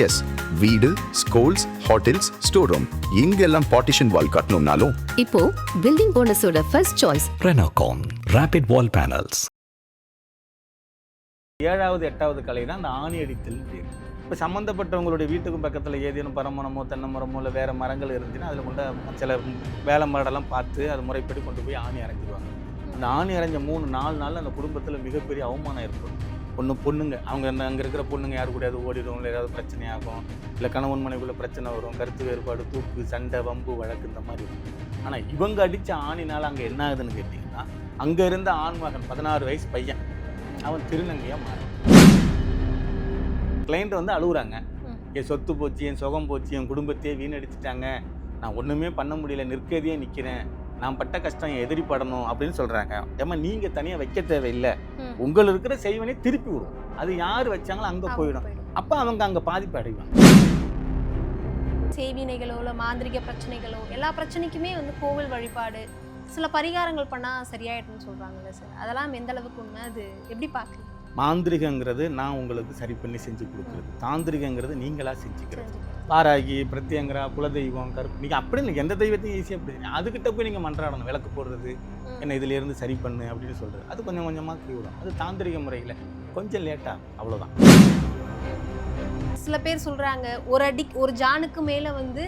S, வீடு, schools, hotels, store room இங்கெல்லாம் partition wall கட்டணும்னாலும் இப்போ பில்டிங் ஓனர்ஸோட first choice Renocon Rapid Wall Panels. 7வது 8வது கலை தான் அந்த ஆணி அடித்தல் பேர். இப்போ சம்மந்தப்பட்டவங்களுடைய வீட்டுக்கும் பக்கத்தில் ஏதேனும் பரமரமோ தென்னை மரமோ இல்லை வேறு மரங்கள் இருந்துச்சுன்னா அதில் கொண்டு சில வேலை மாடெல்லாம் பார்த்து அது முறைப்படி கொண்டு போய் ஆணி அரைஞ்சிடுவாங்க. அந்த ஆணி அரைஞ்ச 3-4 நாள் அந்த குடும்பத்தில் மிகப்பெரிய அவமானம் ஏற்படும். பொண்ணுங்க அவங்க அங்கே இருக்கிற பொண்ணுங்க யாரு கூடயாவது ஓடிடும், இல்லை ஏதாவது பிரச்சனையாகும், இல்லை கணவன் மனைவிக்குள்ள பிரச்சனை வரும், கருத்து வேறுபாடு, தூக்கு, சண்டை, வம்பு, வழக்கு இந்த மாதிரி இருக்கும். ஆனால் இவங்க அடித்த ஆணினால் அங்கே என்ன ஆகுதுன்னு கேட்டிங்கன்னா, அங்கே இருந்த ஆண்மகன் 16 வயசு பையன் அவன் திருநங்கையாக மாறும். கிளைண்ட் வந்து அழுகுறாங்க, என் சொத்து போச்சு, என் சுகம் போச்சு, என் குடும்பத்தையே வீணடிச்சிட்டாங்க, நான் ஒன்றுமே பண்ண முடியல, நிற்கதியே நிற்கிறேன், நான் பட்ட கஷ்டம் என் எதிரி படணும் அப்படின்னு சொல்கிறாங்க. ஏமா நீங்கள் தனியாக வைக்க தேவையில்லை, உங்கள் இருக்கிற செய்வனே திருப்பி விடும், அது யார் வச்சாங்களோ அங்கே போயிடும். அப்போ அவங்க அங்கே பாதிப்பு அடைவாங்க. செய்வினைகளோ இல்லை மாந்திரிக பிரச்சனைகளோ எல்லா பிரச்சனைக்குமே வந்து கோவில் வழிபாடு சில பரிகாரங்கள் பண்ணால் சரியாயிடும்னு சொல்கிறாங்கல்ல சார், அதெல்லாம் எந்த அளவுக்கு உண்மை, அது எப்படி பார்க்குறீங்க? மாந்திரிகங்கிறது நான் உங்களுக்கு சரி பண்ணி செஞ்சு கொடுக்குறது, தாந்திரிகங்கிறது நீங்களாக செஞ்சுக்கிறது. பாராகி, பிரத்யங்கரா, குலதெய்வம், கருப்பு, நீங்கள் அப்படி இல்லை எந்த தெய்வத்தையும் ஈஸியாக அப்படி அதுக்கிட்ட போய் நீங்கள் மன்றாடணும், விளக்கு போடுறது, என்ன இதிலேருந்து சரி பண்ணு அப்படின்னு சொல்கிறது, அது கொஞ்சம் கொஞ்சமாக கைவிடும். அது தாந்திரிக முறையில் கொஞ்சம் லேட்டாக, அவ்வளோதான். சில பேர் சொல்கிறாங்க ஒரு ஜானுக்கு மேலே வந்து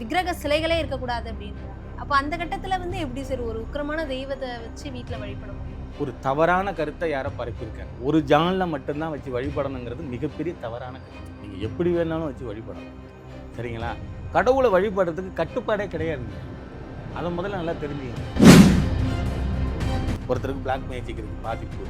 விக்கிரக சிலைகளே இருக்கக்கூடாது அப்படின்னு. அப்போ அந்த கட்டத்தில் வந்து எப்படி சார் ஒரு உக்கிரமான தெய்வத்தை வச்சு வீட்டில் வழிபட முடியும்? ஒரு தவறான கருத்தை யாரை பரப்பியிருக்காங்க, ஒரு ஜானில் மட்டும்தான் வச்சு வழிபடணுங்கிறது மிகப்பெரிய தவறான கருத்து. நீங்கள் எப்படி வேணாலும் வச்சு வழிபடணும், சரிங்களா? கடவுளை வழிபடுறதுக்கு கட்டுப்பாடே கிடையாதுங்க, அதை முதல்ல நல்லா தெரிஞ்சுக்கணும். ஒருத்தருக்கு பிளாக் மேஜிக் இருக்கு, பாதிப்பு,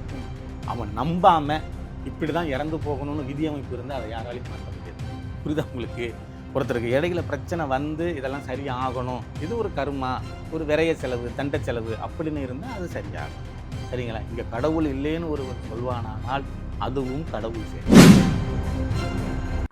அவன் நம்பாமல் இப்படி தான் இறந்து போகணும்னு விதி அமைப்பு இருந்தால் அதை யாராலையும் மாற்ற முடியாது. புரியுதா உங்களுக்கு? ஒருத்தருக்கு இடையில பிரச்சனை வந்து இதெல்லாம் சரியாகணும், இது ஒரு கர்மா, ஒரு விரைய செலவு, தண்ட செலவு அப்படின்னு இருந்தால் அது சரியாகும், சரிங்களா? இங்கே கடவுள் இல்லைன்னு ஒருவர் சொல்வானால் அதுவும் கடவுள் சரி.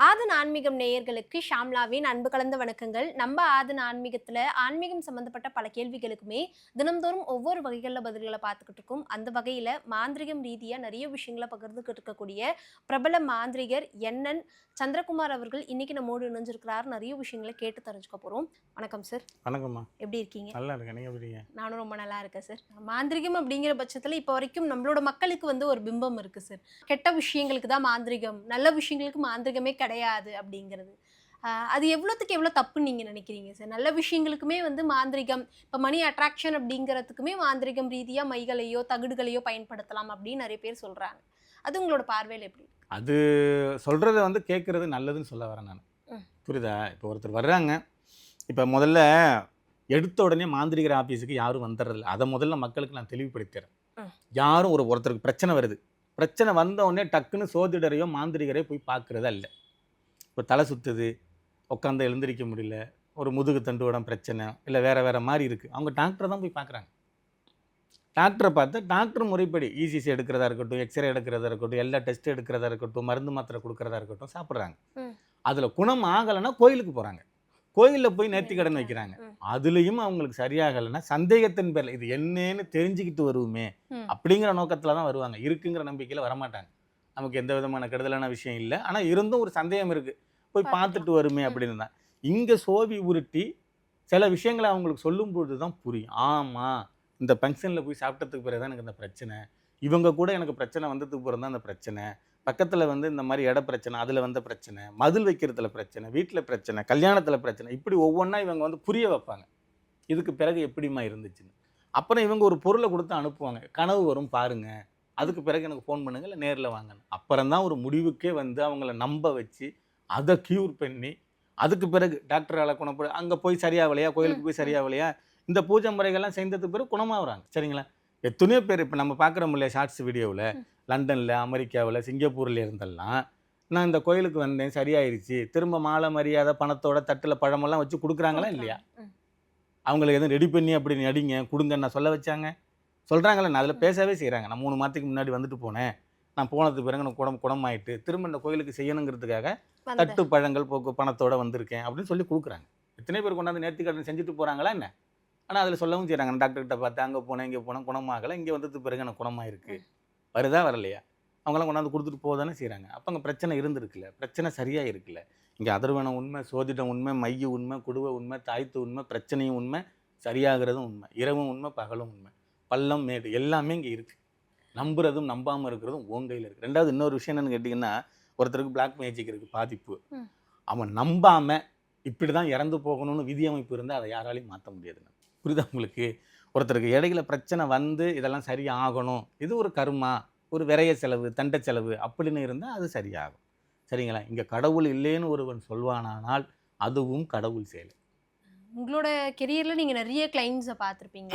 ஆதன் ஆன்மீகம் நேயர்களுக்கு ஷாம்லாவின் அன்பு கலந்த வணக்கங்கள். நம்ம ஆதன் ஆன்மீகத்தில் ஆன்மீகம் சம்மந்தப்பட்ட பல கேள்விகளுக்குமே தினம்தோறும் ஒவ்வொரு வகைகளில் பதில்களை பார்த்துக்கிட்டு இருக்கோம். அந்த வகையில் மாந்திரிகம் ரீதியாக நிறைய விஷயங்களை பகிர்ந்துக்கிட்டு இருக்கக்கூடிய பிரபல மாந்திரிகர் என்என் சந்திரகுமார் அவர்கள் இன்னைக்கு நம்மோடு இணைஞ்சிருக்கிறார். நிறைய விஷயங்களை கேட்டு தெரிஞ்சுக்க போகிறோம். வணக்கம் சார். வணக்கம்மா. எப்படி இருக்கீங்க? நல்லா இருக்கேன், நீங்கள் எப்படி? நானும் ரொம்ப நல்லா இருக்கேன் சார். மாந்திரிகம் அப்படிங்கிற பட்சத்தில் இப்போ வரைக்கும் நம்மளோட மக்களுக்கு வந்து ஒரு பிம்பம் இருக்குது சார், கெட்ட விஷயங்களுக்கு தான் மாந்திரிகம், நல்ல விஷயங்களுக்கு மாந்திரிகமே கிடையாது அப்படிங்கிறது. அது எவ்வளோத்துக்கு எவ்வளோ தப்புன்னு நீங்கள் நினைக்கிறீங்க சார்? நல்ல விஷயங்களுக்குமே வந்து மாந்திரிகம், இப்போ மணி அட்ராக்ஷன் அப்படிங்கிறதுக்குமே மாந்திரிகம் ரீதியாக மைகளையோ தகுடுகளையோ பயன்படுத்தலாம் அப்படின்னு நிறைய பேர் சொல்கிறாங்க. அது உங்களோட பார்வையில் எப்படி? அது சொல்கிறத வந்து கேட்குறது நல்லதுன்னு சொல்ல வரேன் நான், புரியுதா? இப்போ ஒருத்தர் வர்றாங்க, இப்போ முதல்ல எடுத்த உடனே மாந்திரிகர் ஆஃபீஸுக்கு யாரும் வந்துடுறதில்ல, அதை முதல்ல மக்களுக்கு நான் தெளிவுபடுத்துறேன். யாரும் ஒருத்தருக்கு பிரச்சனை வருது, பிரச்சனை வந்த உடனே டக்குன்னு சோதிடரையோ மாந்திரிகரையோ போய் பார்க்குறதா இல்லை. இப்போ தலை சுற்றுது, உட்காந்து எழுந்திரிக்க முடியல, ஒரு முதுகு தண்டுவடம் பிரச்சனை, இல்லை வேறு மாதிரி இருக்குது, அவங்க டாக்டரை தான் போய் பார்க்குறாங்க. டாக்டரை பார்த்து டாக்டர் முறைப்படி இசிசி எடுக்கிறதா இருக்கட்டும், எக்ஸ்ரே எடுக்கிறதா இருக்கட்டும், எல்லா டெஸ்ட் எடுக்கிறதா இருக்கட்டும், மருந்து மாத்திரை கொடுக்குறதா இருக்கட்டும், சாப்பிட்றாங்க. அதில் குணம் ஆகலைன்னா கோயிலுக்கு போகிறாங்க, கோயிலில் போய் நேர்த்திக்கடன் வைக்கிறாங்க. அதுலேயும் அவங்களுக்கு சரியாகலைன்னா சந்தேகத்தின் பேரில் இது என்னன்னு தெரிஞ்சுக்கிட்டு வருவோமே அப்படிங்கிற நோக்கத்தில் தான் வருவாங்க, இருக்குங்கிற நம்பிக்கையில் வரமாட்டாங்க. நமக்கு எந்த விதமான கெடுதலான விஷயம் இல்லை, ஆனால் இருந்தும் ஒரு சந்தேகம் இருக்குது, போய் பார்த்துட்டு வருமே அப்படின்னு தான். இங்கே சோவி உருட்டி சில விஷயங்களை அவங்களுக்கு சொல்லும்போது தான் புரியும். ஆமாம், இந்த ஃபங்க்ஷனில் போய் சாப்பிட்டதுக்கு பிறகு தான் எனக்கு இந்த பிரச்சனை, இவங்க கூட எனக்கு பிரச்சனை வந்ததுக்கு பிறகு தான் அந்த பிரச்சனை, பக்கத்தில் வந்து இந்த மாதிரி இட பிரச்சனை, அதில் வந்த பிரச்சனை, மதில் வைக்கிறதுல பிரச்சனை, வீட்டில் பிரச்சனை, கல்யாணத்தில் பிரச்சனை, இப்படி ஒவ்வொன்றா இவங்க வந்து புரிய வைப்பாங்க. இதுக்கு பிறகு எப்படிமா இருந்துச்சுன்னு. அப்புறம் இவங்க ஒரு பொருளை கொடுத்து அனுப்புவாங்க, கனவு வரும் பாருங்கள், அதுக்கு பிறகு எனக்கு ஃபோன் பண்ணுங்க, இல்லை நேரில் வாங்கணும். அப்புறம் தான் ஒரு முடிவுக்கே வந்து அவங்கள நம்ப வச்சு அதை க்யூர் பண்ணி அதுக்கு பிறகு டாக்டரால் குணப்பட அங்கே போய் சரியாகலையா, கோயிலுக்கு போய் சரியாகலையா, இந்த பூஜை முறைகள்லாம் செய்ததுக்கு பிறகு குணமாகறாங்க, சரிங்களா? எத்தனையோ பேர் இப்போ நம்ம பார்க்குறோம் இல்லையா ஷார்ட்ஸ் வீடியோவில், லண்டனில், அமெரிக்காவில், சிங்கப்பூரில் இருந்தெல்லாம் நான் இந்த கோயிலுக்கு வந்தேன் சரியாயிருச்சு, திரும்ப மாலை மரியாதை பணத்தோட தட்டில் பழமெல்லாம் வச்சு கொடுக்குறாங்களா இல்லையா? அவங்களுக்கு எதுவும் ரெடி பண்ணி அப்படி நடிங்க கொடுங்க நான் சொல்ல வச்சாங்க, சொல்கிறாங்களே, நான் அதில் பேசவே செய்கிறாங்க. நான் 3 மாதத்துக்கு முன்னாடி வந்துட்டு போனேன், நான் போனதுக்கு பிறகு எனக்கு குணமாயிட்டு திரும்ப இந்த கோயிலுக்கு செய்யணுங்கிறதுக்காக தட்டு பழங்கள் போக்கு பணத்தோடு வந்திருக்கேன் அப்படின்னு சொல்லி கொடுக்குறாங்க. எத்தனை பேர் கொண்டாந்து நேர்த்திக்கடன் செஞ்சுட்டு போகிறாங்களா என்ன? ஆனால் அதில் சொல்லவும் செய்கிறாங்க, நான் டாக்டர்கிட்ட பார்த்து அங்கே போனேன், இங்கே போனேன், குணமாகலை, இங்கே வந்ததுக்கு பிறகு எனக்கு குணமாயிருக்கு. வருதா வரலையா? அவங்களாம் கொண்டாந்து கொடுத்துட்டு போக தானே செய்கிறாங்க. அப்போ அங்கே பிரச்சனை இருந்திருக்குல்ல, பிரச்சனை சரியாக இருக்குல்ல. இங்கே அதர்வனம் உண்மை, சோதிடம் உண்மை, மைய உண்மை, குடுவை உண்மை, தாய்த்து உண்மை, பிரச்சனையும் உண்மை, சரியாகிறதும் உண்மை, இரவும் உண்மை, பகலும் உண்மை, பள்ளம் மேடு எல்லாமே இங்கே இருக்குது. நம்புறதும் நம்பாமல் இருக்கிறதும் உன் கையில் இருக்குது. ரெண்டாவது இன்னொரு விஷயம் என்னென்னு கேட்டிங்கன்னா, ஒருத்தருக்கு பிளாக் மேஜிக் இருக்குது பாதிப்பு. அவன் நம்பாமல் இப்படி தான் இறந்து போகணும்னு விதியமைப்பு இருந்தால் அதை யாராலையும் மாற்ற முடியாதுங்க. புரியுதா உங்களுக்கு? ஒருத்தருக்கு இடையில பிரச்சனை வந்து இதெல்லாம் சரியாகணும், இது ஒரு கர்மா, ஒரு விரைய செலவு, தண்ட செலவு அப்படின்னு இருந்தால் அது சரியாகும். சரிங்களா? இங்கே கடவுள் இல்லைன்னு ஒருவன் சொல்வானானால் அதுவும் கடவுள் செயல். உங்களோட கெரியரில் நீங்கள் நிறைய கிளைண்ட்ஸை பார்த்துருப்பீங்க.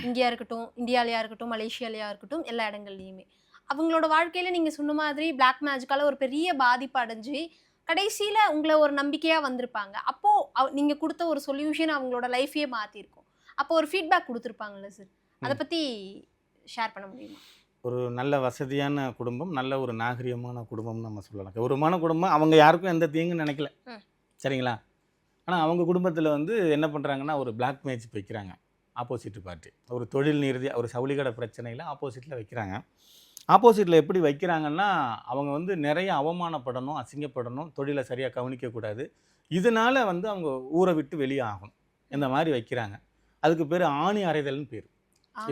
இந்தியா இருக்கட்டும், இந்தியாலையா இருக்கட்டும், மலேசியாலையா இருக்கட்டும், எல்லா இடங்கள்லையுமே அவங்களோட வாழ்க்கையில் நீங்கள் சொன்ன மாதிரி பிளாக் மேஜிக்கால் ஒரு பெரிய பாதிப்பு அடைஞ்சு கடைசியில் உங்களை ஒரு நம்பிக்கையாக வந்திருப்பாங்க. அப்போது நீங்கள் கொடுத்த ஒரு சொல்யூஷன் அவங்களோட லைஃபையே மாற்றிருக்கும். அப்போ ஒரு ஃபீட்பேக் கொடுத்துருப்பாங்கல்ல சார், அதை பற்றி ஷேர் பண்ண முடியுமா? ஒரு நல்ல வசதியான குடும்பம், நல்ல ஒரு நாகரிகமான குடும்பம்னு நம்ம சொல்லலாம். கௌரவமான குடும்பம், அவங்க யாருக்கும் எந்த தீங்குன்னு நினைக்கல. சரிங்களா? ஆனால் அவங்க குடும்பத்தில் வந்து என்ன பண்ணுறாங்கன்னா, ஒரு பிளாக் மேஜிக் வைக்கிறாங்க ஆப்போசிட் பார்ட்டி. ஒரு தொழில் ரீதியாக ஒரு சவுளிகடை பிரச்சனையில் ஆப்போசிட்டில் வைக்கிறாங்க. ஆப்போசிட்டில் எப்படி வைக்கிறாங்கன்னா, அவங்க வந்து நிறைய அவமானப்படணும், அசிங்கப்படணும், தொழிலை சரியாக கவனிக்கக்கூடாது, இதனால் வந்து அவங்க ஊரை விட்டு வெளியே ஆகணும், இந்த மாதிரி வைக்கிறாங்க. அதுக்கு பேர் ஆணி அறைதல்னு பேர்.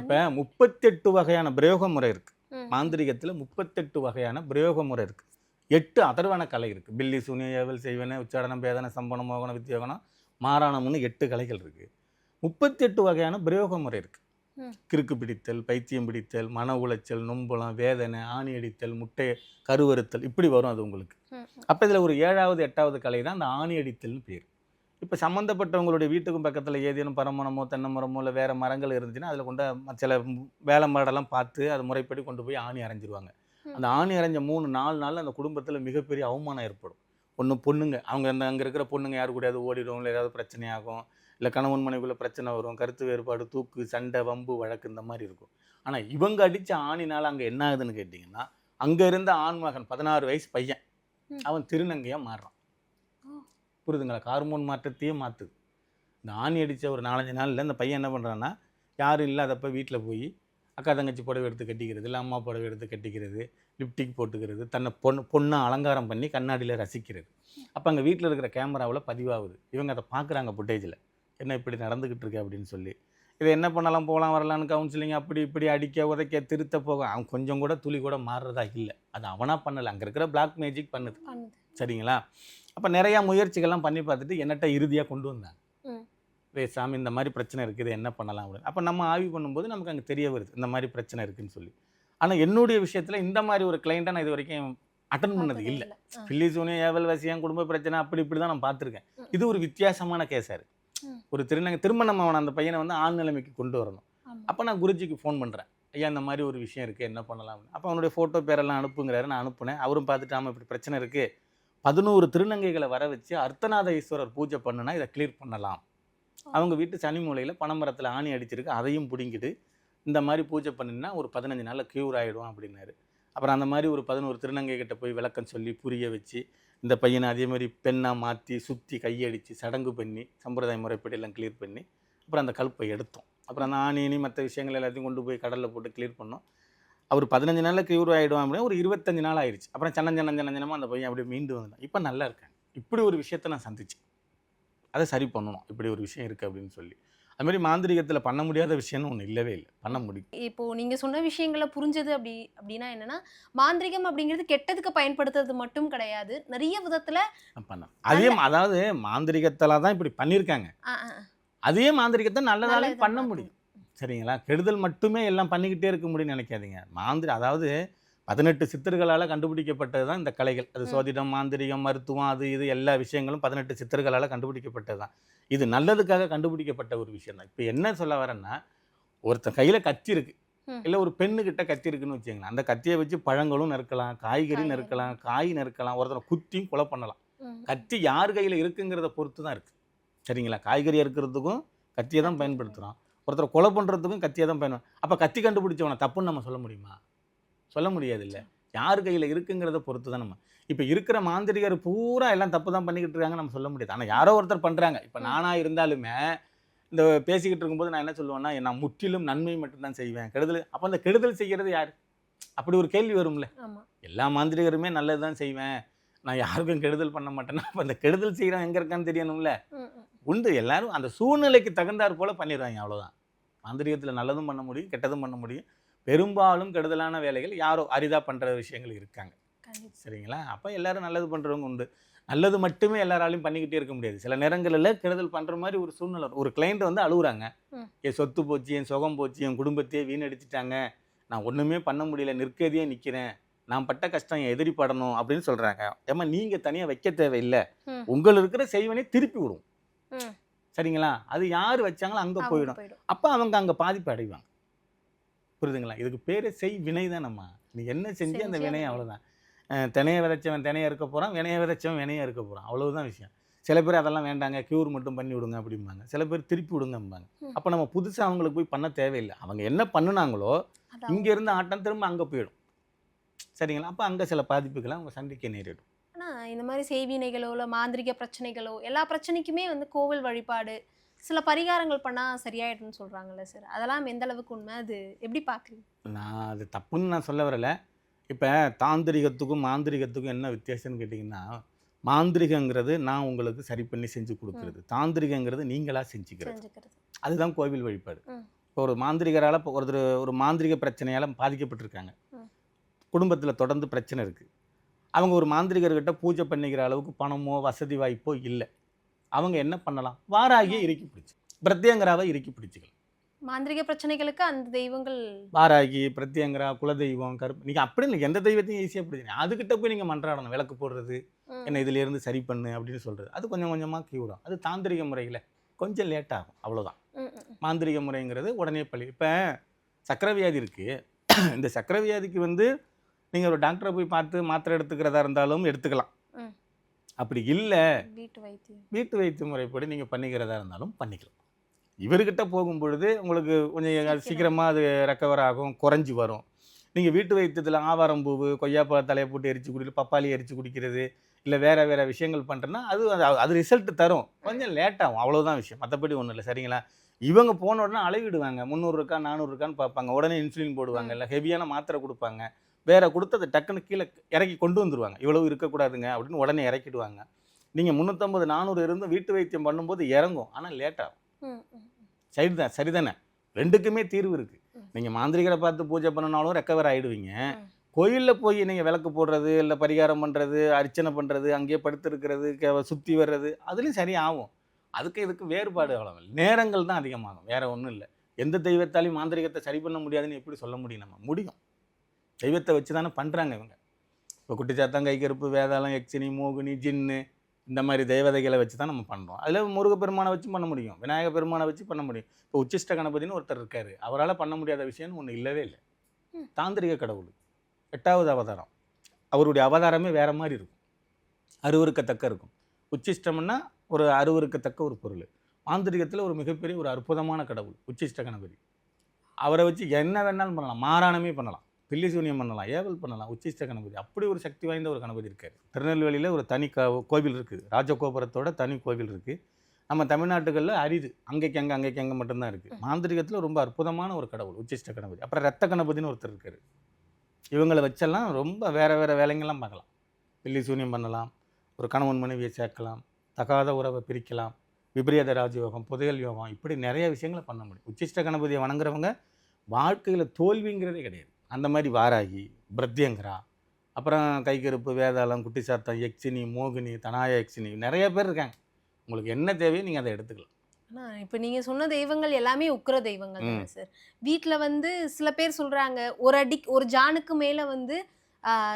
இப்போ 38 வகையான பிரயோக முறை இருக்குது. மாந்திரிகத்தில் 38 வகையான பிரயோக முறை இருக்குது. 8 அதர்வன கலை இருக்குது. பில்லி, சூனிய, ஏவல், செய்வன, உச்சாடனம், பேதன, சம்பனம், மோகனம், வித்தியோகனம், மாராணம்னு 8 கலைகள் இருக்குது. 38 வகையான பிரயோக முறை இருக்குது. கிறுக்கு பிடித்தல், பைத்தியம் பிடித்தல், மன உளைச்சல், நொம்பலம், வேதனை, ஆணி அடித்தல், முட்டை கருவறுத்தல், இப்படி வரும் அது உங்களுக்கு. அப்போ இதில் ஒரு 7வது 8வது கலை தான் அந்த ஆணி அடித்தல்னு பேர். இப்போ சம்மந்தப்பட்டவங்களுடைய வீட்டுக்கும் பக்கத்தில் ஏதேனும் பரமரமோ தென்னை மரமோ இல்லை வேறு மரங்கள் இருந்துச்சுன்னா அதில் கொண்டு சில வேலை மாடெல்லாம் பார்த்து அதை முறைப்படி கொண்டு போய் ஆணி அரைஞ்சிருவாங்க. அந்த ஆணி அரைஞ்ச 3-4 நாளில் அந்த குடும்பத்தில் மிகப்பெரிய அவமானம் ஏற்படும். ஒன்று பொண்ணுங்க, அவங்க அங்கே இருக்கிற பொண்ணுங்க யாரு கூடயாவது ஓடிடும், இல்லை ஏதாவது பிரச்சனையாகும், இல்லை கணவன் மனைவிக்குள்ளே பிரச்சனை வரும், கருத்து வேறுபாடு, தூக்கு, சண்டை, வம்பு, வழக்கு, இந்த மாதிரி இருக்கும். ஆனால் இவங்க அடித்த ஆணினால் அங்கே என்ன ஆகுதுன்னு கேட்டிங்கன்னா, அங்கே இருந்த ஆண்மகன் 16 வயசு பையன் அவன் திருநங்கையாக மாறுறான். புரியுதுங்களா? ஹார்மோன் மாற்றத்தையே மாற்றுது. இந்த ஆணி அடித்த ஒரு 4-5 நாளில் இந்த பையன் என்ன பண்ணுறான்னா, யாரும் இல்லாதப்போ வீட்டில் போய் அக்கா தங்கச்சி புடவை எடுத்து கட்டிக்கிறது, இல்லை அம்மா புடவை எடுத்து கட்டிக்கிறது, லிப்டிக் போட்டுக்கிறது, தன்னை பொண்ணை அலங்காரம் பண்ணி கண்ணாடியில் ரசிக்கிறது. அப்போ அங்கே வீட்டில் இருக்கிற கேமராவில் பதிவாகுது. இவங்க அதை பார்க்குறாங்க ஃபுட்டேஜில், என்ன இப்படி நடந்துக்கிட்டு இருக்கு அப்படின்னு சொல்லி. இதை என்ன பண்ணலாம், போகலாம் வரலான்னு கவுன்சிலிங் அப்படி இப்படி அடிக்க உதைக்க திருத்த போக அவன் கொஞ்சம் கூட துளி கூட மாறுறதா இல்லை. அது அவனாக பண்ணலை, அங்கே இருக்கிற பிளாக் மேஜிக் பண்ணுது. சரிங்களா? அப்போ நிறையா முயற்சிகள்லாம் பண்ணி பார்த்துட்டு என்னட்ட இறுதியாக கொண்டு வந்தாங்க. சாமி இந்த மாதிரி பிரச்சனை இருக்குது, என்ன பண்ணலாம் அப்படின்னு. அப்போ நம்ம ஆய்வு பண்ணும்போது நமக்கு அங்கே தெரிய வருது இந்த மாதிரி பிரச்சனை இருக்குதுன்னு சொல்லி. ஆனால் என்னுடைய விஷயத்தில் இந்த மாதிரி ஒரு கிளைண்ட்டை நான் இது வரைக்கும் அட்டன் பண்ணது இல்லை. பில்லி, சூனியம், ஏவல், வசியம், குடும்ப பிரச்சனை அப்படி இப்படி தான் நான் பார்த்துருக்கேன். இது ஒரு வித்தியாசமான கேஸாக இருக்குது. ஒரு திருமணம் அவன் அந்த பையனை வந்து ஆண் நிலைமைக்கு கொண்டு வரணும். அப்போ நான் குருஜிக்கு ஃபோன் பண்ணுறேன், ஐயா இந்த மாதிரி ஒரு விஷயம் இருக்குது, என்ன பண்ணலாம். அப்போ அவனுடைய ஃபோட்டோ பேரெல்லாம் அனுப்புங்கிறாரு. நான் அனுப்புனேன். அவரும் பார்த்துட்டு ஆமாம் இப்படி பிரச்சனை இருக்குது, 11 திருநங்கைகளை வர வச்சு அர்த்தநாத ஈஸ்வரர் பூஜை பண்ணுனா இதை கிளியர் பண்ணலாம். அவங்க வீட்டு சனி மூலையில் பனைமரத்தில் ஆணி அடிச்சிருக்கு, அதையும் பிடிங்கிட்டு இந்த மாதிரி பூஜை பண்ணினா ஒரு 15 நாளில் க்யூர் ஆகிடும் அப்படின்னாரு. அப்புறம் அந்த மாதிரி ஒரு 11 திருநங்கை கிட்ட போய் விளக்கம் சொல்லி புரிய வச்சு இந்த பையனை அதே மாதிரி பெண்ணாக மாற்றி சுற்றி கையடித்து சடங்கு பண்ணி சம்பிரதாய முறைப்படி எல்லாம் கிளியர் பண்ணி அப்புறம் அந்த கல்ப்பை எடுத்தோம். அப்புறம் அந்த ஆணி மற்ற விஷயங்கள் எல்லாத்தையும் கொண்டு போய் கடலில் போட்டு கிளியர் பண்ணோம். அவர் 15 நாளில் க்யூர் ஆகிடும் அப்படின்னா ஒரு 25 நாள் ஆயிடுச்சு. அப்புறம் சன்னஞ்சனமாக அந்த பையன் அப்படியே மீண்டு வந்தான். இப்போ நல்லா இருக்காங்க. இப்படி ஒரு விஷயத்தை நான் சந்தித்தேன், அதை சரி பண்ணணும், இப்படி ஒரு விஷயம் இருக்குது அப்படின்னு சொல்லி. அதுமாதிரி மாந்திரிகத்தில் பண்ண முடியாத விஷயம்னு ஒன்று இல்லவே இல்லை, பண்ண முடியும். இப்போது நீங்கள் சொன்ன விஷயங்களை புரிஞ்சது அப்படின்னா என்னென்னா, மாந்திரிகம் அப்படிங்கிறது கெட்டதுக்கு பயன்படுத்துறது மட்டும் கிடையாது, நிறைய விதத்தில் பண்ண. அதே அதாவது மாந்திரிகத்தில் தான் இப்படி பண்ணியிருக்காங்க, அதே மாந்திரிகத்தை நல்லதாலே பண்ண முடியும். சரிங்களா? கெடுதல் மட்டுமே எல்லாம் பண்ணிக்கிட்டே இருக்க முடியும்னு நினைக்காதீங்க. அதாவது 18 சித்தர்களால் கண்டுபிடிக்கப்பட்டது தான் இந்த கலைகள். அது சோதிடம், மாந்திரிகம், மருத்துவம், அது இது எல்லா விஷயங்களும் 18 சித்தர்களால் கண்டுபிடிக்கப்பட்டது தான். இது நல்லதுக்காக கண்டுபிடிக்கப்பட்ட ஒரு விஷயம் தான். இப்போ என்ன சொல்ல வரேன்னா, ஒருத்தன் கையில் கத்தி இருக்குது, இல்லை ஒரு பெண்ணுக்கிட்ட கத்தி இருக்குன்னு வச்சுங்களேன், அந்த கத்தியை வச்சு பழங்களும் நறுக்கலாம், காய்கறி நறுக்கலாம், காய் நறுக்கலாம், ஒருத்தனை குத்தியும் கொலை பண்ணலாம். கத்தி யார் கையில் இருக்குங்கிறத பொறுத்து தான் இருக்குது. சரிங்களா? காய்கறி அறுக்கிறதுக்கும் கத்தியை தான் பயன்படுத்துகிறோம், ஒருத்தரை கொலை பண்ணுறதுக்கும் கத்தியை தான் பயன்படும். அப்போ கத்தி கண்டுபிடிச்சவனை தப்புன்னு நம்ம சொல்ல முடியுமா? சொல்ல முடியாது. இல்லை, யார் கையில் இருக்குங்கிறத பொறுத்து தான் நம்ம. இப்போ இருக்கிற மாந்திரிகர் பூரா எல்லாம் தப்பு தான் பண்ணிக்கிட்டு இருக்காங்க நம்ம சொல்ல முடியாது. ஆனால் யாரோ ஒருத்தர் பண்ணுறாங்க. இப்போ நானாக இருந்தாலுமே இந்த பேசிக்கிட்டு இருக்கும்போது நான் என்ன சொல்லுவேன்னா, நான் முற்றிலும் நன்மை மட்டும்தான் செய்வேன், கெடுதல். அப்போ அந்த கெடுதல் செய்கிறது யார்? அப்படி ஒரு கேள்வி வரும்ல. ஆமா. எல்லா மாந்திரிகருமே நல்லது தான் செய்வேன், நான் யாருக்கும் கெடுதல் பண்ண மாட்டேன்னா அப்போ அந்த கெடுதல் செய்கிறவன் எங்கே இருக்கான்னு தெரியணும்ல. உண்டு, எல்லாரும் அந்த சூழ்நிலைக்கு தகுந்தாற் போல பண்ணிடுவாங்க, அவ்வளோதான். மாந்திரிகத்தில் நல்லதும் பண்ண முடியும், கெட்டதும் பண்ண முடியும். பெரும்பாலும் கெடுதலான வேலைகள் யாரோ அரிதாக பண்ணுற விஷயங்கள் இருக்காங்க. சரிங்களா? அப்போ எல்லாரும் நல்லது பண்ணுறவங்க உண்டு. நல்லது மட்டுமே எல்லாராலையும் பண்ணிக்கிட்டே இருக்க முடியாது. சில நேரங்களில் கெடுதல் பண்ணுற மாதிரி ஒரு சூழ்நிலை. ஒரு கிளைண்ட் வந்து அழுகுறாங்க, என் சொத்து போச்சு, என் சுகம் போச்சு, என் குடும்பத்தையே வீணடிச்சிட்டாங்க, நான் ஒன்றுமே பண்ண முடியல, நிற்கதியே நிற்கிறேன், நான் பட்ட கஷ்டம் என் எதிரி படணும் அப்படின்னு சொல்கிறாங்க. ஏமா நீங்கள் தனியாக வைக்க தேவையில்லை, உங்களுக்கு இருக்கிற செய்வனே திருப்பி விடும். சரிங்களா? அது யார் வச்சாங்களோ அங்கே போயிடும். அப்போ அவங்க அங்கே பாதிப்பு அடைவாங்க. புரியுதுங்களா? இதுக்கு பேர் செய் வினை தான். நம்ம நீ என்ன செஞ்சு அந்த வினையை, அவ்வளோதான். தினையை விதைச்சவன் தினையை இருக்க போகிறான், வினையை விதைச்சவன் வினையை இருக்க போகிறான், அவ்வளவுதான் விஷயம். சில பேர் அதெல்லாம் வேண்டாங்க, க்யூர் மட்டும் பண்ணி விடுங்க அப்படிம்பாங்க. சில பேர் திருப்பி விடுங்கம்பாங்க. அப்போ நம்ம புதுசாக அவங்களுக்கு போய் பண்ண தேவையில்லை. அவங்க என்ன பண்ணுனாங்களோ இங்கேருந்து ஆட்டம் திரும்ப அங்கே போயிடும். சரிங்களா? அப்போ அங்கே சில பாதிப்புகளை அவங்க சந்திக்க நேரிடும். ஆனால் இந்த மாதிரி செய்வினைகளோ இல்லை மாந்திரிக பிரச்சனைகளோ எல்லா பிரச்சனைக்குமே வந்து கோவில் வழிபாடு, சில பரிகாரங்கள் பண்ணால் சரியாயிடும்னு சொல்கிறாங்கல்ல சார், அதெல்லாம் எந்த அளவுக்கு உண்மை, அது எப்படி பார்க்குறீங்க? நான் அது தப்புன்னு நான் சொல்ல வரலை. இப்போ தாந்திரிகத்துக்கும் மாந்திரிகத்துக்கும் என்ன வித்தியாசம்னு கேட்டிங்கன்னா, மாந்திரிகங்கிறது நான் உங்களுக்கு சரி பண்ணி செஞ்சு கொடுக்குறது, தாந்திரிகங்கிறது நீங்களாக செஞ்சுக்கிறது. அதுதான் கோவில் வழிபாடு. இப்போ ஒரு மாந்திரிகரால் இப்போ ஒரு மாந்திரிக பிரச்சனையால் பாதிக்கப்பட்டிருக்காங்க, குடும்பத்தில் தொடர்ந்து பிரச்சனை இருக்குது. அவங்க ஒரு மாந்திரிகர்கிட்ட பூஜை பண்ணிக்கிற அளவுக்கு பணமோ வசதி வாய்ப்போ இல்லை. அவங்க என்ன பண்ணலாம்? வாராகியை இறுக்கி பிடிச்சி, பிரத்யங்கராவை இறுக்கி பிடிச்சிக்கலாம். மாந்திரிக பிரச்சனைகளுக்கு அந்த தெய்வங்கள் வாராகி, பிரத்யங்கரா, குலதெய்வம், கருப்பு, நீங்கள் அப்படி இல்லை எந்த தெய்வத்தையும் ஈஸியாக பிடிச்சிங்க. அதுக்கிட்ட போய் நீங்கள் மன்றாடணும், விளக்கு போடுறது, என்ன இதிலேருந்து சரி பண்ணு அப்படின்னு சொல்கிறது. அது கொஞ்சம் கொஞ்சமாக கீவிடும். அது தாந்திரிக முறையில் கொஞ்சம் லேட் ஆகும், அவ்வளோதான். மாந்திரிக முறைங்கிறது உடனே பள்ளி. இப்போ சக்கரவியாதி இருக்குது, இந்த சக்கரவியாதிக்கு வந்து நீங்கள் ஒரு டாக்டரை போய் பார்த்து மாத்திரை எடுத்துக்கிறதா இருந்தாலும் எடுத்துக்கலாம். அப்படி இல்லை வீட்டு வைத்திய முறைப்படி நீங்கள் பண்ணிக்கிறதா இருந்தாலும் பண்ணிக்கலாம். இவர்கிட்ட போகும்பொழுது உங்களுக்கு கொஞ்சம் சீக்கிரமாக அது ரெக்கவர் ஆகும், குறைஞ்சி வரும். நீங்கள் வீட்டு வைத்தியத்தில் ஆவாரம்பூவு, கொய்யாப்பழ தலையை போட்டு எரிச்சு குடிக்கிறது, பப்பாளி எரிச்சு குடிக்கிறது, இல்லை வேறு வேறு விஷயங்கள் பண்ணுறேன்னா அது ரிசல்ட் தரும், கொஞ்சம் லேட்டாகும், அவ்வளோதான் விஷயம். மற்றபடி ஒன்றும் இல்லை. சரிங்களா? இவங்க போன உடனே அளவிடுவாங்க, 300 இருக்கா 400 இருக்கான்னு பார்ப்பாங்க, உடனே இன்சுலின் போடுவாங்க, இல்லை ஹெவியான மாத்திரை கொடுப்பாங்க, வேற கொடுத்து அதை டக்குன்னு கீழே இறக்கி கொண்டு வந்துடுவாங்க. இவ்வளவு இருக்கக்கூடாதுங்க அப்படின்னு உடனே இறக்கிடுவாங்க. நீங்கள் 350 400 இருந்து வீட்டு வைத்தியம் பண்ணும்போது இறங்கும், ஆனால் லேட்டாகும். சரிதானே? ரெண்டுக்குமே தீர்வு இருக்குது. நீங்கள் மாந்திரிகரை பார்த்து பூஜை பண்ணினாலும் ரெக்கவர் ஆகிடுவீங்க. கோயிலில் போய் நீங்கள் விளக்கு போடுறது, இல்லை பரிகாரம் பண்ணுறது, அர்ச்சனை பண்ணுறது, அங்கேயே படுத்துருக்கிறது, சுற்றி வர்றது, அதுலேயும் சரியாகும். அதுக்கு இதுக்கு வேறுபாடு அவ்வளோ, நேரங்கள் தான் அதிகமாகும், வேறு ஒன்றும் இல்லை. எந்த தெய்வத்தாலையும் மாந்திரிகத்தை சரி பண்ண முடியாதுன்னு எப்படி சொல்ல முடியும்? நம்ம முடியும். தெய்வத்தை வச்சு தானே பண்ணுறாங்க இவங்க. இப்போ குட்டிச்சாத்தான், கைக்கருப்பு, வேதாளம், யக்ஷினி, மோகினி, ஜின்னு, இந்த மாதிரி தேவதைகளை வச்சு தான் நம்ம பண்ணுறோம். அதில் முருகப்பெருமானை வச்சு பண்ண முடியும், விநாயக பெருமானை வச்சு பண்ண முடியும். இப்போ உச்சிஷ்ட கணபதினு ஒருத்தர் இருக்கார், அவரால் பண்ண முடியாத விஷயம்னு ஒன்று இல்லவே இல்லை. தாந்திரிக கடவுள், 8வது அவதாரம், அவருடைய அவதாரமே வேறு மாதிரி இருக்கும், அருவருக்கத்தக்க இருக்கும். உச்சிஷ்டம்னா ஒரு அருவருக்கத்தக்க ஒரு பொருள். மாந்திரிகத்தில் ஒரு மிகப்பெரிய ஒரு அற்புதமான கடவுள் உச்சிஷ்ட கணபதி. அவரை வச்சு என்ன வேணாலும் பண்ணலாம், மாறானமே பண்ணலாம், பில்லி சூனியம் பண்ணலாம், ஏவல் பண்ணலாம். உச்சிஷ்ட கணபதி அப்படி ஒரு சக்தி வாய்ந்த ஒரு கணபதி இருக்கார். திருநெல்வேலியில் ஒரு தனி கோவில் இருக்குது, ராஜகோபுரத்தோட தனி கோவில் இருக்குது. நம்ம தமிழ்நாட்டுகளில் அரிது, அங்கேக்கு அங்கே மட்டும்தான் இருக்குது. மாந்திரிகத்தில் ரொம்ப அற்புதமான ஒரு கடவுள் உச்சிஷ்ட கணபதி. அப்புறம் ரத்த கணபதினு ஒருத்தர் இருக்கார். இவங்களை வச்செல்லாம் ரொம்ப வேறு வேலைங்கள்லாம் பார்க்கலாம். பில்லி சூனியம் பண்ணலாம், ஒரு கணவன் மனைவியை சேர்க்கலாம், தகாத உறவை பிரிக்கலாம், விபரீத ராஜயோகம், புதையல் யோகம், இப்படி நிறைய விஷயங்களை பண்ண முடியும். உச்சிஷ்ட கணபதியை வணங்குறவங்க வாழ்க்கையில் தோல்விங்கிறதே கிடையாது. அந்த மாதிரி வாராகி, பிரத்யங்கரா, அப்புறம் கைக்கருப்பு, வேதாளம், குட்டிச்சாத்தம், யக்ஷினி, மோகினி, தனாய யக்ஷினி, நிறைய பேர் இருக்காங்க. உங்களுக்கு என்ன தேவையோ நீங்கள் அதை எடுத்துக்கலாம். ஆனால் இப்போ நீங்கள் சொன்ன தெய்வங்கள் எல்லாமே உக்கிர தெய்வங்கள் தானே சார்? வீட்டில் வந்து சில பேர் சொல்கிறாங்க ஒரு ஜானுக்கு மேலே வந்து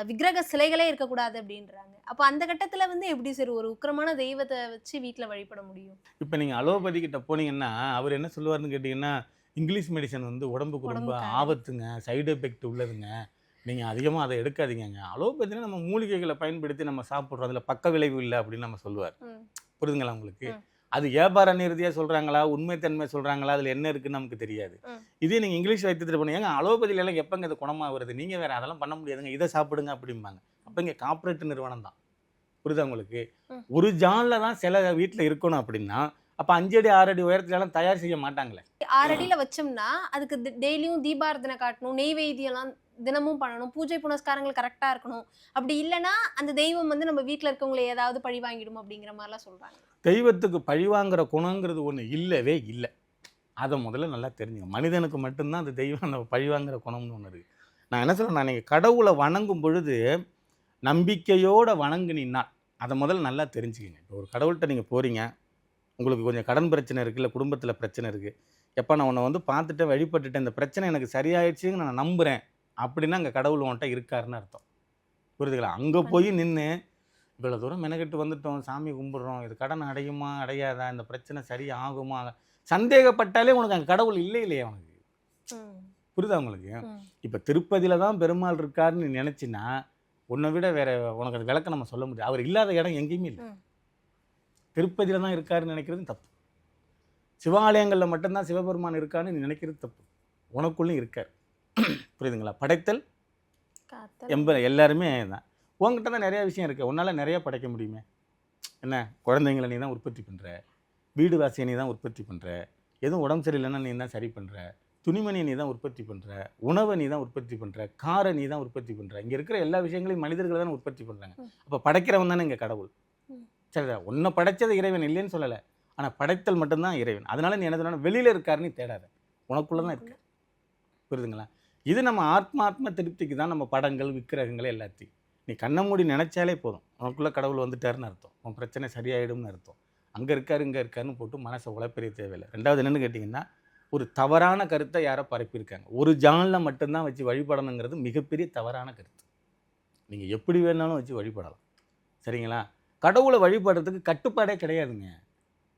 விக்கிரக சிலைகளே இருக்கக்கூடாது அப்படின்றாங்க. அப்போ அந்த கட்டத்தில் வந்து எப்படி சார் ஒரு உக்கிரமான தெய்வத்தை வச்சு வீட்டில் வழிபட முடியும்? இப்போ நீங்கள் அலோபதி கிட்ட போனீங்கன்னா அவர் என்ன சொல்லுவார்னு கேட்டிங்கன்னா, இங்கிலீஷ் மெடிசன் வந்து உடம்புக்கு ரொம்ப ஆபத்துங்க, சைடு எஃபெக்ட் உள்ளதுங்க, நீங்கள் அதிகமாக அதை எடுக்காதீங்க. அலோபதினா நம்ம மூலிகைகளை பயன்படுத்தி நம்ம சாப்பிட்றோம், அதில் பக்க விளைவு இல்லை அப்படின்னு நம்ம சொல்லுவார். புரியுதுங்களா உங்களுக்கு? அது வியாபார ரீதியாக சொல்கிறாங்களா, உண்மைத்தன்மை சொல்கிறாங்களா, அதில் என்ன இருக்குன்னு நமக்கு தெரியாது. இதே நீங்கள் இங்கிலீஷ் வைத்தியத்தில் பண்ணீங்க, அலோபதியிலலாம் எப்போங்க இது குணமாக வருது, நீங்கள் வேறு அதெல்லாம் பண்ண முடியாதுங்க, இதை சாப்பிடுங்க அப்படிம்பாங்க. அப்போ இங்கே கார்ப்பரேட் நிறுவனம் தான். புரியுதா உங்களுக்கு? ஒரு ஜானில் தான் சில வீட்டில் இருக்கணும் அப்படின்னா, அப்போ 5 அடி 6 அடி உயரத்துலலாம் தயார் செய்ய மாட்டாங்களே. 6 அடியில் வச்சோம்னா அதுக்கு டெய்லியும் தீபாரதனை காட்டணும், நெய்வேத்தியம்லாம் தினமும் பண்ணணும், பூஜை புனஸ்காரங்கள் கரெக்டா இருக்கணும், அப்படி இல்லைன்னா அந்த தெய்வம் வந்து நம்ம வீட்டில் இருக்கவங்களை ஏதாவது பழி வாங்கிடும் அப்படிங்கிற மாதிரிலாம் சொல்றாங்க. தெய்வத்துக்கு பழிவாங்கிற குணங்கிறது ஒன்று இல்லவே இல்லை. அதை முதல்ல நல்லா தெரிஞ்சுங்க. மனிதனுக்கு மட்டும்தான் அந்த தெய்வம் நம்ம பழிவாங்கிற குணம்னு ஒன்று இருக்குது. நான் என்ன சொல்கிறேன், நீங்கள் கடவுளை வணங்கும் பொழுது நம்பிக்கையோடு வணங்குனீன்னா அதை முதல்ல நல்லா தெரிஞ்சுக்கங்க. இப்போ ஒரு கடவுள்கிட்ட நீங்கள் போகிறீங்க, உங்களுக்கு கொஞ்சம் கடன் பிரச்சனை இருக்குது, இல்லை குடும்பத்தில் பிரச்சனை இருக்குது, எப்போ நான் உன்னை வந்து பார்த்துட்டேன், வழிபட்டுட்டேன், இந்த பிரச்சனை எனக்கு சரியாயிடுச்சுன்னு நான் நம்புகிறேன் அப்படின்னா அங்கே கடவுள் உன்கிட்ட இருக்காருன்னு அர்த்தம். புரியுதுங்களா? அங்கே போய் நின்று இவ்வளோ தூரம் மெனக்கெட்டு வந்துட்டோம், சாமி கும்பிட்றோம், இது கடன் அடையுமா அடையாதா, இந்த பிரச்சனை சரி ஆகுமா, சந்தேகப்பட்டாலே உனக்கு அங்கே கடவுள் இல்லையே உனக்கு. புரியுதா உங்களுக்கு? இப்போ திருப்பதியில் தான் பெருமாள் இருக்காருன்னு நீ நினச்சின்னா உன்னை விட வேற உனக்கு அது விளக்க நம்ம சொல்ல முடியாது. அவர் இல்லாத இடம் எங்கேயுமே இல்லை. திருப்பதியில் தான் இருக்காருன்னு நினைக்கிறது தப்பு. சிவாலயங்களில் மட்டும்தான் சிவபெருமான் இருக்கான்னு நீ நினைக்கிறது தப்பு. உனக்குள்ளும் இருக்கார். புரியுதுங்களா? படைத்தல் எல்லாருமே தான். உங்ககிட்ட தான் நிறைய விஷயம் இருக்குது. உன்னால் நிறைய படைக்க முடியுமே. என்ன, குழந்தைங்களை நீ தான் உற்பத்தி பண்ணுற, வீடு வாசியை நீ தான் உற்பத்தி பண்ணுற, எதுவும் உடம்பு சரியில்லைன்னா நீ தான் சரி பண்ணுற, துணிமணியை நீ தான் உற்பத்தி பண்ணுற, உணவை நீ தான் உற்பத்தி பண்ணுற, காரை நீ தான் உற்பத்தி பண்ணுற. இங்கே இருக்கிற எல்லா விஷயங்களையும் மனிதர்கள் தானே உற்பத்தி பண்ணுறாங்க. அப்போ படைக்கிறவன் தானே இங்கே கடவுள். சரிதா? உன்னை படைச்சது இறைவன் இல்லைன்னு சொல்லலை, ஆனால் படைத்தல் மட்டும்தான் இறைவன். அதனால நீ என்ன சொன்னா வெளியில் இருக்காருன்னு தேடாத, உனக்குள்ளே தான் இருக்கு. புரியுதுங்களா? இது நம்ம ஆத்ம திருப்திக்கு தான் நம்ம படங்கள் விக்கிரகங்கள் எல்லாத்தையும் நீ கண்ணை மூடி நினைச்சாலே போதும், உனக்குள்ளே கடவுள் வந்துட்டாருன்னு அர்த்தம், உன் பிரச்சனை சரியாயிடும்னு அர்த்தம். அங்கே இருக்காரு இங்கே இருக்காருன்னு போட்டு மனசை உழைப்பெரிய தேவையில்லை. ரெண்டாவது என்னென்னு கேட்டிங்கன்னா, ஒரு தவறான கருத்தை யாரோ பரப்பியிருக்காங்க. ஒரு ஜானில் மட்டும்தான் வச்சு வழிபடணுங்கிறது மிகப்பெரிய தவறான கருத்து. நீங்கள் எப்படி வேணாலும் வச்சு வழிபடலாம். சரிங்களா? கடவுளை வழிபடுறதுக்கு கட்டுப்பாடே கிடையாதுங்க.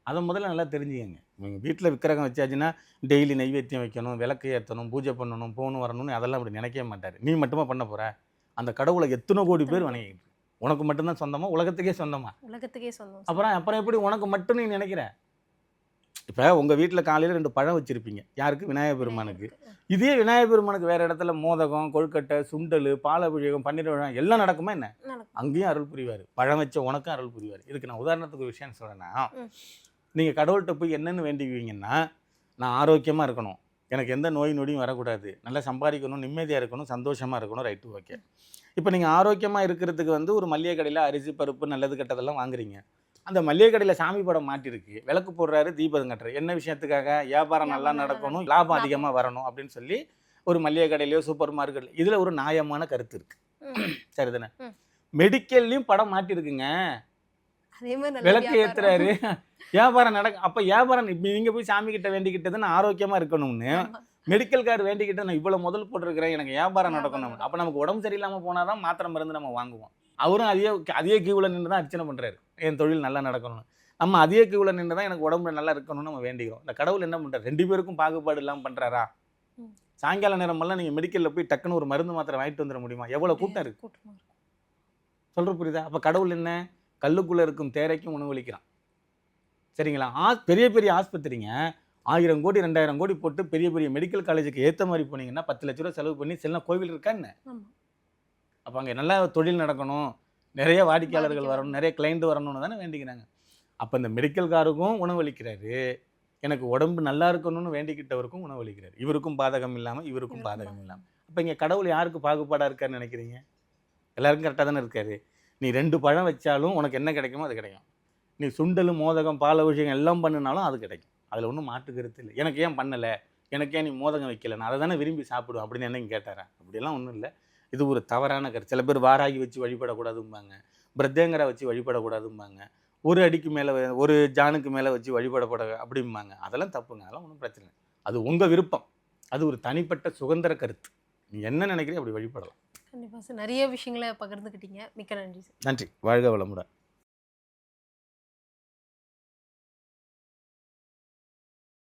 அதை முதல்ல நல்லா தெரிஞ்சுக்கங்க. நீங்கள் வீட்டில் விக்கிரகம் வச்சாச்சுன்னா டெய்லி நைவேத்தியம் வைக்கணும், விளக்கு ஏற்றணும், பூஜை பண்ணணும், போகணும் வரணும்னு அதெல்லாம் அப்படி நினைக்கவே மாட்டார். நீ மட்டுமா பண்ண போகிற? அந்த கடவுளை எத்தனை கோடி பேர் வணங்கிட்டு, உனக்கு மட்டும்தான் சொந்தமா, உலகத்துக்கே சொந்தமா? உலகத்துக்கே சொந்தம். அப்புறம் எப்படி உனக்கு மட்டும் நீ நினைக்கிற? இப்போ உங்கள் வீட்டில் காலையில் 2 பழம் வச்சுருப்பீங்க. யாருக்கு? விநாயகர் பெருமானுக்கு. இதே விநாயகர் பெருமானுக்கு வேறு இடத்துல மோதகம், கொழுக்கட்டை, சுண்டல், பாலபிஷேகம், பன்னீர் விழாம் எல்லாம் நடக்குமா என்ன? அங்கேயும் அருள் புரிவார். பழம் வச்ச உனக்கும் அருள் புரிவார். இதுக்கு நான் உதாரணத்துக்கு ஒரு விஷயம் சொல்கிறேன்னா, நீங்கள் கடவுள்கிட்ட போய் என்னென்னு வேண்டிக்குவீங்கன்னா, நான் ஆரோக்கியமாக இருக்கணும், எனக்கு எந்த நோய் நொடியும் வரக்கூடாது, நல்லா சம்பாதிக்கணும், நிம்மதியாக இருக்கணும், சந்தோஷமாக இருக்கணும். Right, okay. இப்போ நீங்கள் ஆரோக்கியமாக இருக்கிறதுக்கு வந்து ஒரு மளிகை கடையில் அரிசி பருப்பு நல்லது கெட்டதெல்லாம் வாங்குறீங்க. அந்த மளிகை கடையில் சாமி படம் மாட்டிருக்கு, விளக்கு போடுறாரு, தீபம் கட்டுறாரு. என்ன விஷயத்துக்காக? வியாபாரம் நல்லா நடக்கணும், லாபம் அதிகமாக வரணும் அப்படின்னு சொல்லி ஒரு மளிகை கடையிலையோ சூப்பர் மார்க்கெட்லையோ. இதில் ஒரு நியாயமான கருத்து இருக்குது. சரிதானே? மெடிக்கல்லையும் படம் மாட்டிருக்குங்க, விளக்கு ஏற்றுறாரு, வியாபாரம் நடக்க. அப்போ வியாபாரம் இப்போ நீங்கள் போய் சாமி கிட்ட வேண்டிக்கிட்டது நான் ஆரோக்கியமாக இருக்கணும்னு, மெடிக்கல் கார்டு வேண்டிக்கிட்ட நான் இவ்வளோ முதல் போட்டிருக்கிறேன், எனக்கு வியாபாரம் நடக்கணும். அப்போ நமக்கு உடம்பு சரியில்லாமல் போனால் தான் மாத்திரை மருந்து நம்ம வாங்குவோம். அவரும் அதே கியூவில் நின்று தான் அர்ச்சனை பண்ணுறாரு, என் தொழில் நல்லா நடக்கணும்னு. நம்ம அதே கியூவில் நின்று தான் எனக்கு உடம்பு நல்லா இருக்கணும்னு நம்ம வேண்டிக்கிறோம். இந்த கடவுள் என்ன பண்ணுறாரு? 2 பேருக்கும் பாகுபாடு இல்லாமல் பண்ணுறாரா? சாயங்கால நேரமெல்லாம் நீங்கள் மெடிக்கலில் போய் டக்குன்னு ஒரு மருந்து மாத்திரை வாங்கிட்டு வந்துட முடியுமா? எவ்வளோ கூட்டம் இருக்குது சொல்கிற, புரியுதா? அப்போ கடவுள் என்ன? கல்லுக்குள்ளே இருக்கும் தேரைக்கும் உணவளிக்கிறான். சரிங்களா? பெரிய பெரிய ஆஸ்பத்திரிங்க 1000 கோடி 2000 கோடி போட்டு பெரிய பெரிய மெடிக்கல் காலேஜுக்கு ஏற்ற மாதிரி போனீங்கன்னா 10 லட்ச ரூபா செலவு பண்ணி சில கோவில் இருக்கா என்ன? அப்போ அங்கே நல்லா தொழில் நடக்கணும், நிறைய வாடிக்கையாளர்கள் வரணும், நிறைய கிளைண்ட் வரணும்னு தானே வேண்டிக்கிறாங்க. அப்போ இந்த மெடிக்கல் காருக்கும் உணவளிக்கிறாரு, எனக்கு உடம்பு நல்லா இருக்கணும்னு வேண்டிக்கிட்டவருக்கும் உணவளிக்கிறாரு. இவருக்கும் பாதகம் இல்லாமல் இவருக்கும் பாதகம் இல்லாமல். அப்போ இங்கே கடவுள் யாருக்கு பாகுபாடாக இருக்காருன்னு நினைக்கிறீங்க? எல்லாருக்கும் கரெக்டாக தானே இருக்காரு. நீ 2 பழம் வச்சாலும் உனக்கு என்ன கிடைக்குமோ அது கிடைக்கும். நீ சுண்டல், மோதகம், பால விஷயம் எல்லாம் பண்ணினாலும் அது கிடைக்கும். அதில் ஒன்றும் மாற்று கருத்து இல்லை. எனக்கு ஏன் பண்ணலை, எனக்கு ஏன் நீ மோதகம் வைக்கலை, நான் அதை தானே விரும்பி சாப்பிடுவேன் அப்படின்னு என்னைக்கு கேட்டாரா? அப்படியெல்லாம் ஒன்றும் இல்லை. இது ஒரு தவறான கருத்து. சில பேர் வாராகி வச்சு வழிபடக்கூடாதும்பாங்க, பிரத்யங்கரை வச்சு வழிபடக்கூடாதும்பாங்க, ஒரு அடிக்கு மேலே ஒரு ஜானுக்கு மேலே வச்சு வழிபடப்பட அப்படிம்பாங்க. அதெல்லாம் தப்புங்க, அதெல்லாம் ஒன்றும் பிரச்சனை இல்லை. அது உங்கள் விருப்பம், அது ஒரு தனிப்பட்ட சுதந்திர கருத்து. நீ என்ன நினைக்கிறீங்க அப்படி வழிபடலாம். கண்டிப்பாக சார், நிறைய விஷயங்களை பகிர்ந்துக்கிட்டீங்க. மிக்க நன்றி சார். நன்றி. வாழ்க வளமுடன்.